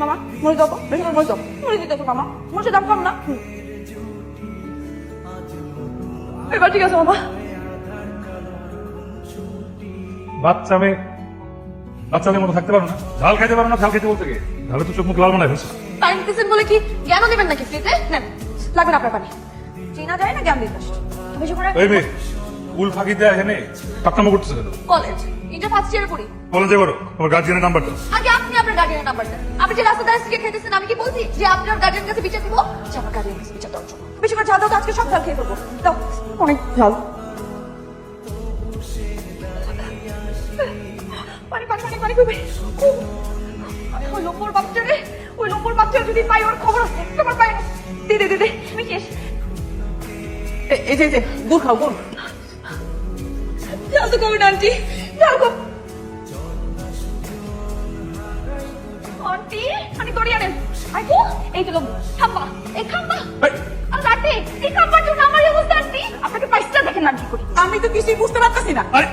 মামা মরে যাবো, বেশি করে মরে যাবো, মরে দিতে তো মামা, মরে দাম কম না। এবার ঠিক আছে মামা। বাচ্চা মেয়ে বাচ্চাদের মতো থাকতে পারো না? ঝাল খাইতে পারো না? ঝাল খেতে বলতে গিয়ে তাহলে তো চোখ মুখ লাল মনে হয়েছে। টাইম দিতেছেন বলে কি জ্ঞানও দেবেন নাকি ফ্রিতে? নেন, লাগবে না আপনার পানি। চেনা যায় না জ্ঞান দিতে আসছে। বেশি করে এই মেয়ে উল ফাঁকি দেয়া এখানে পাকনামো করতেছে কেন? কলেজ ইন্টার ফার্স্ট ইয়ারে পড়ি। কলেজে করো, তোমার গার্জিয়ানের নাম্বার দাও। আগে আপনি আপনার গার্ডিয়ানের নাম্বার দেন। আপনি যে রাস্তা দাঁড়িয়ে সিগারেট খাইতেছেন, আমি কি বলছি যে আপনার গার্ডিয়ানের কাছে বিচার দিব? যে আমার গার্ডিয়ানের কাছে বিচার দেওয়ার জন্য। বেশি করে ঝাল দাও তো, আজকে সব ঝাল খেয়ে ফেলবো। দাও অনেক ঝাল। পানি পানি পানি পানি খুবই। ওই লোম্বর বাচ্চা রে, ওই লোম্বর বাচ্চা যদি পাই ওর খবর আছে। তোমার পাই দে দে দে দে, আমি শেষ। এই যে গুড় খাও, গুড়। ঝাল তো কমে না আন্টি, ঝাল কম। আন্টি আমি করিয়ে নেন। আইকো এই তো খাম্বা, এই খাম্বা। আর আন্টি এই খাম্বার জন্য আমার এই অবস্থা। আন্টি আপনাকে পয়সা দেখেন না কি করি। আমি তো কিছুই বুঝতে পারতাছি না। আরে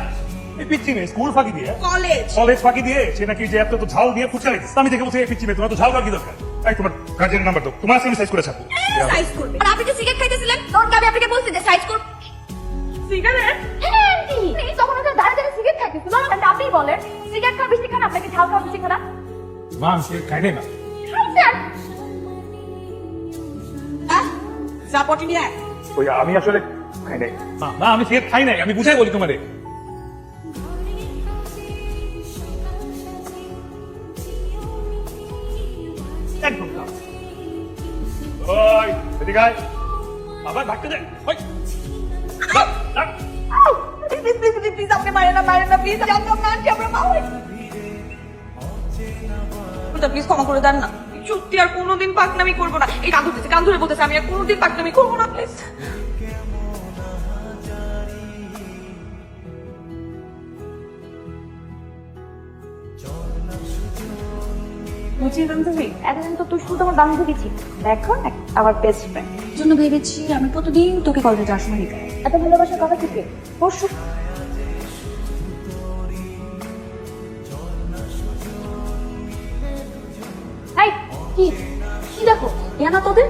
এই পিচ্ছি মেয়ে স্কুল ফাঁকি দিয়ে, কলেজ কলেজ ফাঁকি দিয়ে সে নাকি যে এত তো ঝাল দিয়ে ফুচকা দিচ্ছে। আমি দেখে বলছি এই পিচ্ছি মেয়ে তোমার তো ঝাল ফাঁকি দরকার। এই তোমার গার্জিয়ানের নাম্বার দাও, তোমার সাইজ করে ছাড়বো। সাইজ করবে। আর আপনি যে সিগারেট খাইতেছিলেন তখন আমি আপনাকে বলছি যে সাইজ করব। সিগারেট? হ্যাঁ আন্টি, এই তখন ওটা দাঁড়িয়ে দাঁড়িয়ে সিগারেট খাইতেছিল। আর আপনি বলেন সিগারেট খাওয়া বেশি খান, আপনাকে ঝাল খাওয়া বেশি খান। মা আমি সে খাই নাই না। সাপোর্ট নিয়ে ওই আমি আসলে খাই নাই না, আমি সিগারেট খাই নাই, আমি বুঝাই বলি তোমারে। একদম না। ওই এদিকে আয়, আবার ভাগতে দে। ওই দাঁড়, দাঁড়। প্লিজ আপনি মারেন না, মারেন না প্লিজ। জানতাম না আন্টি আমরা মা হই। প্লিজ ক্ষমা করে দেন না। সত্যি আর কোনোদিন পাকনামি করবো না। এই কান ধরে বলতেছে আমি আর কোনোদিন পাকনামি করবো না প্লিজ। বুঝিলাম তুমি এতদিন তো তুই শুধু আমার বান্ধবী ছিল, দেখো আমার বেস্ট ফ্রেন্ড জন্য ভেবেছি আমি প্রতিদিন তোকে কলেজে যাওয়ার সময় নিতে। এত ভালোবাসার কথা থেকে পরশু কি কি দেখো ইয়ানা তোদের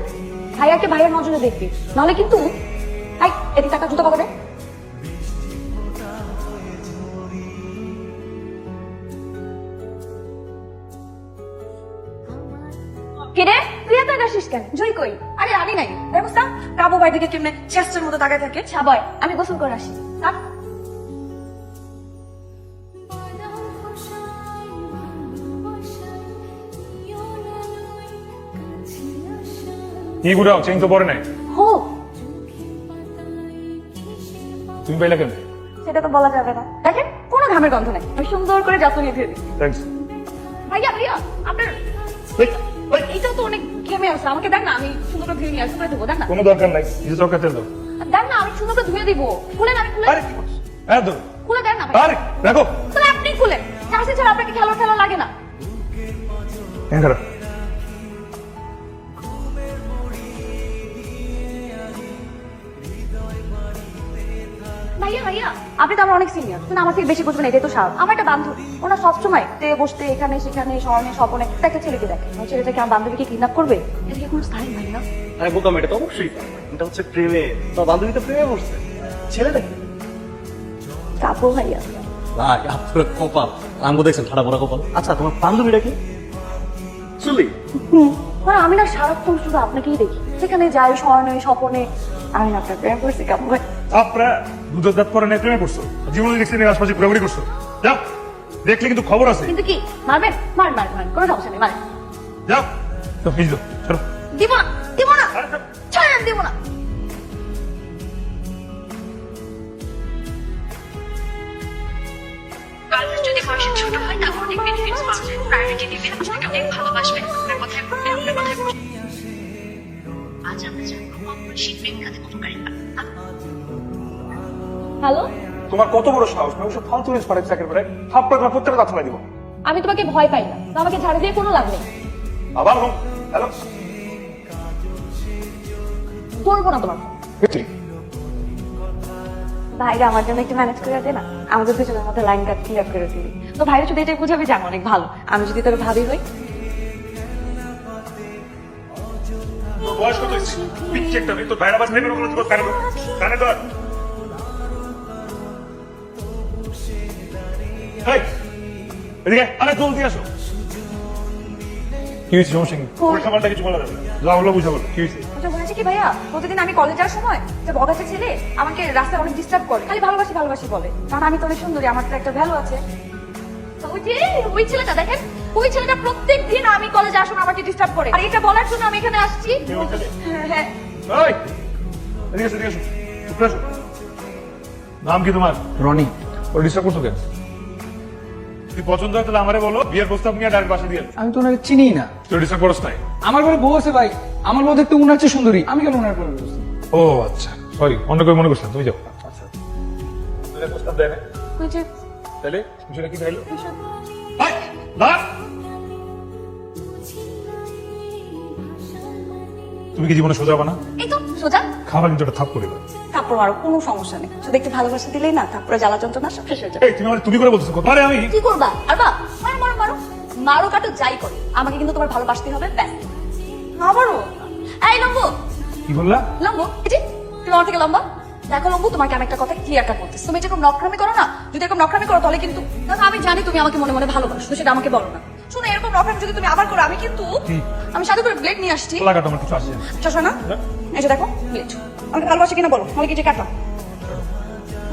ভাইয়াকে ভাইয়ের নজরে দেখবি, নাহলে কিন্তু এদিকে টাকা জুতো পাবে। কিরে তুই এত আসিস কেন? জয় কই? আরে আনি নাই ব্যবস্থা। কাবু ভাই দিকে কেমনে চেষ্টার মতো তাকায় থাকে। সাবাই আমি গোসল করে আসি। কি গুড়াও চেঞ্জ তো পরে নাই। হো তুমি পাইলা কেন? সেটা তো বলা যাবে না। দেখেন কোনো ঘামের গন্ধ নাই, আমি সুন্দর করে যত্ন নিয়ে ধুয়ে দিই। থ্যাঙ্কস। ভাইয়া ভাইয়া আপনার এইটাও তো অনেক ঘেমে আছে, আমাকে দেখ না, আমি সুন্দর করে ধুয়ে নিয়ে আসবো, দেবো। দেখ না কোনো দরকার নাই, কিছু চরকা তেল দাও। দেখ না আমি সুন্দর করে ধুয়ে দিব। খুলেন, আমি খুলে আরে কি করছ? হ্যাঁ দাও। খুলে দেন না ভাই। আরে রাখো। তাহলে আপনি খুলেন, চাষি ছাড়া আপনাকে খেলা লাগে না। হ্যাঁ খারাপ। ভাইয়া ভাইয়া আপনি তো আমার অনেক সিনিয়র, কিন্তু আমার থেকে বেশি বুঝবেন এটাই তো স্বাভাবিক। আমার একটা বান্ধবী, ওনার সবসময় বসতে এখানে সেখানে স্মরণে স্বপনে একটা ছেলেকে দেখে। ওই ছেলেটাকে আমার বান্ধবীকে কিডন্যাপ করবে, এটা কি কোনো স্থায়ী ভাই না? আরে বোকাম, এটা তো অবশ্যই এটা হচ্ছে প্রেমে। তো বান্ধবী তো প্রেমে পড়ছে, ছেলে নাকি? কাপড় ভাইয়া ভাই আপনার কপাল, আমগো দেখছেন ঠাড়া বড় কপাল। আচ্ছা তোমার বান্ধবীটা কি চুলি? আমি না সারাক্ষণ শুধু আপনাকেই দেখি, সেখানে যাই স্মরণে স্বপনে। আমি না আপনার প্রেম করেছি কাপড় ভাই। আপনারা দুধের দাঁত পরে প্রেমে পড়ছো, জীবনে দেখছি আশপাশে ঘোরাঘুরি করছো। যাও, দেখলে কিন্তু খবর আছে। কিন্তু কি মারবেন? মারেন মারেন মারেন, কোনো সমস্যা নেই, মারেন। যাও তো প্লিজ দাও, চলো। দিব না দিব না, ছাড়েন, দিব না। গার্লফ্রেন্ড যদি বয়সে ছোট হয় তাহলে অনেক বেনিফিটস পাওয়া যায়। প্রায়োরিটি দিবে, আপনাকে অনেক ভালোবাসবে, আপনার কথায় বলবে, আপনার কথায় বলবে। আজ আমরা জানবো অপরিচিত প্রেমিকাতে উপকারী। হ্যালো, তোমার কত বড় সাহস, আমি সব ফালতু জিনিস পাঠাচ্ছি একেবারে। থাপ্পড় তোমার প্রত্যেকটা দাঁত ফালাই দিব। আমি তোমাকে ভয় পাই না, তো আমাকে ঝাড়ু দিয়ে কোনো লাভ নেই। আবার হ্যালো ধরবো না তোমার ভাইরা, আমার জন্য একটু ম্যানেজ করে দে না। আমাদের দুজনের মধ্যে লাইন কাট ক্লিয়ার করে দিবি। তো ভাইরা শুধু এটাই বুঝাবি যে আমি অনেক ভালো। আমি যদি তোর ভাবি হই বয়স কত হয়েছে? পিচ্ছি একটা মেয়ে, তোর ভাইয়ের আবার নেবে কোনো জীবন কানে কানে ধর। এই, এদিকে আরে জলদি আসো। কি হয়েছে, সমস্যা কি? পরীক্ষা পাল্টা কিছু বলা যাবে না। যা হলো বুঝা বলো, কি হয়েছে? আচ্ছা বলেছে কি ভাইয়া, প্রতিদিন আমি কলেজ যাওয়ার সময় যে বগাতে ছেলে আমাকে রাস্তায় অনেক ডিস্টার্ব করে, খালি ভালোবাসি ভালোবাসি বলে, কারণ আমি তো অনেক সুন্দরী, আমার তো একটা ভ্যালু আছে। তো ওই যে ওই ছেলেটা দেখেন, ওই ছেলেটা প্রত্যেকদিন আমি কলেজে আসুন আমাকে ডিস্টার্ব করে, আর এটা বলার জন্য আমি এখানে আসছি। কে ওই ছেলে? হ্যাঁ এই, এদিকে এসো, এদিকে এসো। উপরে এসো। নাম কি তোমার? রনি, ওর ডিস্টার্ব করছো কেন? তুই পছন্দ হয় তাহলে আমারে বলো, বিয়ের প্রস্তাব নিয়ে ডাইরেক্ট বাসা দিয়ে। আমি তো ওনাকে চিনি না। তুই ডিস্টার্ব করছ নাই? আমার ঘরে বউ আছে ভাই, আমার বউ দেখতে উনার চেয়ে সুন্দরী, আমি কেন উনার ঘরে বসছি? ও আচ্ছা, সরি, অন্য করে মনে করছিলাম, তুমি যাও। আচ্ছা, তোদের প্রস্তাব দেয় না? ওই যে তাহলে বিষয়টা কি চাইলো? এই, দাঁড়া। তুমি কি জীবনে সোজা বানা? এই তো সোজা খাবার কিন্তু একটা থাপ করে দাও। থাপ্পড় মারো, কোনো সমস্যা নেই, শুধু একটু ভালোবাসা দিলেই না থাপ্পড়ে জ্বালা যন্ত্রণা সব শেষ হয়ে যাবে। এই, তুমি আমার তুমি করে বলতেছো কত? আরে আমি কি করবা আর বা মারো মারো মারো মারো কাটো যাই করো, আমাকে কিন্তু তোমার ভালোবাসতে হবে, ব্যাস। আবারও এই লম্বু, কি বললা? লম্বু এটি তুমি আমার থেকে লম্বা। দেখো লম্বু, তোমাকে আমি একটা কথা ক্লিয়ার কাট করতেছি, তুমি যেরকম নকরামি করো না, যদি এরকম নকরামি করো তাহলে কিন্তু, দেখো আমি জানি তুমি আমাকে মনে মনে ভালোবাসো, তো সেটা আমাকে বলো না। শোনো, এরকম নকরামি যদি তুমি আবার করো, আমি কিন্তু কি? আমি সাথে করে ব্লেড নিয়ে আসছি। লাগাটা আমার কিছু আসছে না। চশমা না, এই যে দেখো ব্লেড। আমাকে ভালোবাসি কিনা বলো, আমাকে যে কাটো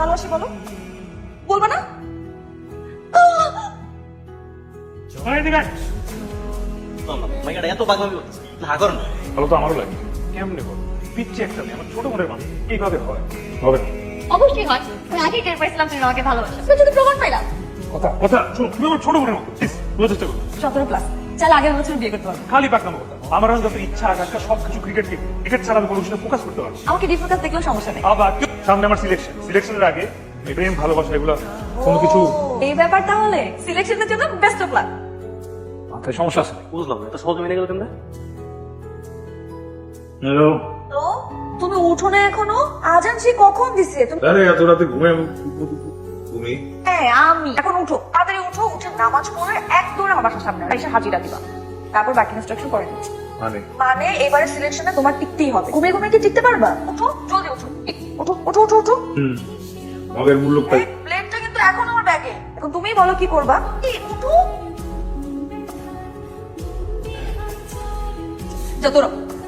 ভালোবাসি বলো, বলবা না? আরে এদিকে আয়। মাইয়াটা এত পাগলামি করতেছে, না করো না। ভালো তো আমারও লাগে। কেমনে বল? পিচ্ছি একটা মেয়ে, আমার ছোট মনের মানুষ, এইভাবে হয়? হবে না। অবশ্যই হয়, আমি আগেই টের পাইছিলাম তুমি আমাকে ভালোবাসো, তুমি যদি প্রমাণ পাইলাম। কথা কথা শোনো, তুমি আমার ছোট মনের মতো, প্লিজ বোঝার চেষ্টা করো। 17+ চাল আগের বছর বিয়ে করতে পারবো। খালি পাকানো কথা। আমার যত ইচ্ছা আকাঙ্ক্ষা সবকিছু ক্রিকেট ছাড়া আমি কোনো কিছু ফোকাস করতে পারবো না। আমাকে ডিফোকাস দেখলেও সমস্যা নেই। আবার সামনে আমার সিলেকশনের আগে এই প্রেম ভালোবাসা এগুলো কোনো কিছু এই ব্যাপার, তাহলে সিলেকশনের জন্য বেস্ট অফ লাক। মাথায় সমস্যা আছে। বুঝলাম না, এত সহজে মেনে গেল কেন? হ্যালো, তো তুমি উঠো না এখনো? আজান সে কখন দিছে তুমি? আরে এত রাতে ঘুমে তুমি? হ্যাঁ আমি। এখন উঠো, তাড়াতাড়ি উঠো, উঠে নামাজ পড়ে এক দৌড়ে আমার বাসার সামনে এসে হাজিরা দিবা, তারপর বাকি ইনস্ট্রাকশন করে দিচ্ছি। মানে এবারে সিলেকশনে তোমার টিকতেই হবে। ঘুমিয়ে ঘুমিয়ে কি টিকতে পারবা? উঠো, জলদি উঠো, উঠো উঠো উঠো উঠো। মগের মূল্য এই প্লেটটা কিন্তু এখন আমার ব্যাগে, এখন তুমিই বলো কি করবা। এই, উঠো, যা তোর।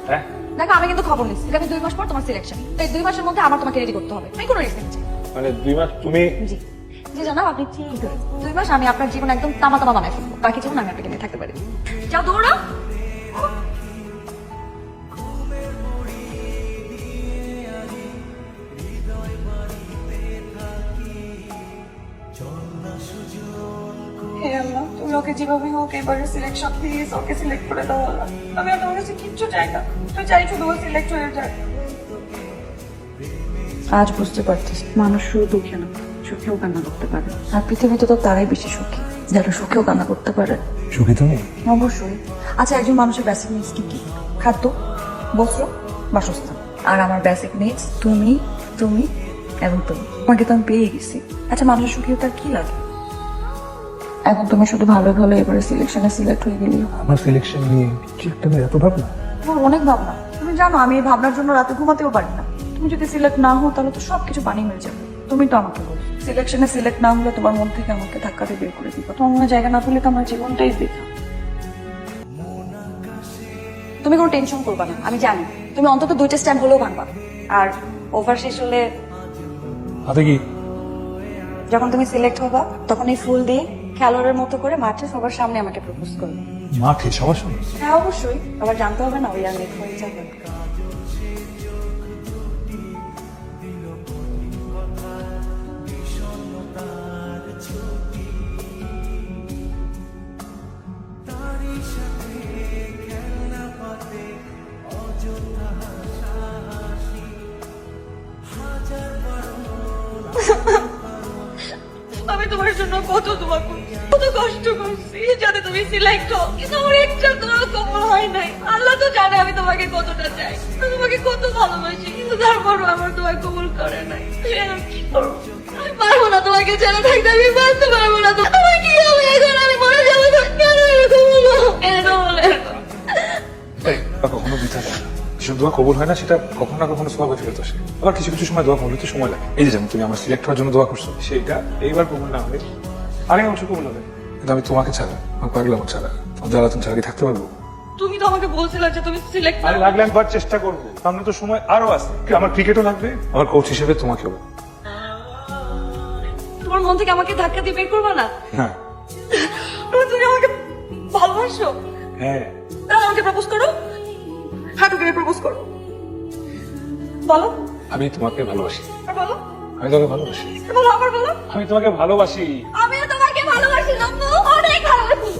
হ্যাঁ, দেখো আমি কিন্তু খবর নিচ্ছি, আমি 2 মাস পর তোমার সিলেকশন, এই 2 মাসের মধ্যে আমার তোমাকে রেডি করতে হবে, আমি কোনো রিস্ক নিচ্ছি। মানে 2 মাস তুমি? জি জি জানাব, আপনি ঠিক ধরেছেন। 2 মাস আমি আপনার জীবন একদম তামা তামা বানাই ফেলবো, বাকি জীবন আমি আপনাকে নিয়ে থাকতে পারি। যাও দৌড়াও। হে আল্লাহ, তুমি ওকে যেভাবে হোক এবারে সিলেকশন প্লিজ ওকে সিলেক্ট করে দাও আল্লাহ। আমি আর তোমার কাছে কিচ্ছু চাই না, তুই চাই শুধু ও সিলেক্ট হয়ে যায়। আজ বুঝতে পারছিস মানুষ শুধু দুঃখে না, সুখেও কান্না করতে পারে, আর পৃথিবীতে তো তারাই বেশি সুখী যারা সুখেও কান্না করতে পারে। সুখী তুমি? অবশ্যই। আচ্ছা, একজন মানুষের বেসিক নিডস কি কি? খাদ্য, বস্ত্র, বাসস্থান। আর আমার বেসিক নিডস তুমি, তুমি এবং তুমি। তোমাকে তো আমি পেয়ে গেছি। আচ্ছা, মানুষের সুখী তার কি লাগে? এখন তুমি শুধু ভালো ভালো এবারে সিলেকশনে সিলেক্ট হয়ে গেলি। আমার সিলেকশন নিয়ে কি একটা এত ভাবনা? আমার অনেক ভাবনা, তুমি জানো আমি এই ভাবনার জন্য রাতে ঘুমাতেও পারি না। তুমি যদি সিলেক্ট না হও তাহলে তো সবকিছু পানি হয়ে যাবে। তুমি তো আমাকে বলো সিলেকশনে সিলেক্ট না হলে তোমার মন থেকে আমাকে ধাক্কাতে বের করে দিবা, তোমার মনে জায়গা না পেলে তো আমার জীবনটাই বৃথা। তুমি কোনো টেনশন করবা না, আমি জানি তুমি অন্তত 2টা স্ট্যাম্প হলেও ভাঙবা। আর ওভার শেষ হলে হাতে কি? যখন তুমি সিলেক্ট হবা তখন এই ফুল দিয়ে খেলোয়াড়ের মতো করে মাঠে সবার সামনে আমাকে প্রপোজ করবে। মাঠে সবার সামনে? হ্যাঁ অবশ্যই, আবার জানতে হবে না ওই আর লেট হয়ে যাবে। আমি তোমার জন্য কত দোয়া করছি, কত কষ্ট করছি যাতে তুমি সিলেক্ট হও, কিন্তু আমার একটা দোয়া কবুল হয় নাই। আল্লাহ তো জানে আমি তোমাকে কতটা চাই, আমি তোমাকে কত ভালোবাসি, কিন্তু তারপরও আমার দোয়া কবুল করে নাই। আমি এখন কি করবো? আমি পারবো না তোমাকে ছেড়ে থাকতে, আমি বাঁচতে পারবো না। আমার কি হবে এখন? আমি মরে যাবো তো? কেন এরকম হলো? কেন বলে কখনো বিচার যেসব দোয়া কবুল হয় না সেটা কখনো না কখনো সওয়াবে ফেরত আসে। আবার কিছু কিছু সময় দোয়া কবুল হতে সময় লাগে। এই যে যেমন তুমি আমার সিলেক্ট হওয়ার জন্য দোয়া করছো, সেইটা এইবার কবুল না হলে আরেক বছর কবুল হবে। কিন্তু আমি তোমাকে ছাড়া, আমার পাগলামো ছাড়া, তোমার জ্বালাতন ছাড়া কি থাকতে পারবো? তুমি তো আমাকে বলছিলে যে তুমি সিলেক্ট আরে লাগলে একবার চেষ্টা করবো, সামনে তো সময় আরো আছে। আমার ক্রিকেটও লাগবে, আমার কোচ হিসেবে তোমাকেও। তোমার মন থেকে আমাকে ধাক্কা দিয়ে বের করবে না? হ্যাঁ তুমি আমাকে ভালোবাসো? হ্যাঁ তাহলে আমাকে প্রপোজ করো, হাঁটু গেড়ে প্রপোজ করো। বলো, আমি তোমাকে ভালোবাসি। আর বলো, আমি তোমাকে ভালোবাসি। বলো, আবার বলো। আমি তোমাকে ভালোবাসি। আমিও তোমাকে ভালোবাসি, আম্মু, অনেক ভালোবাসি।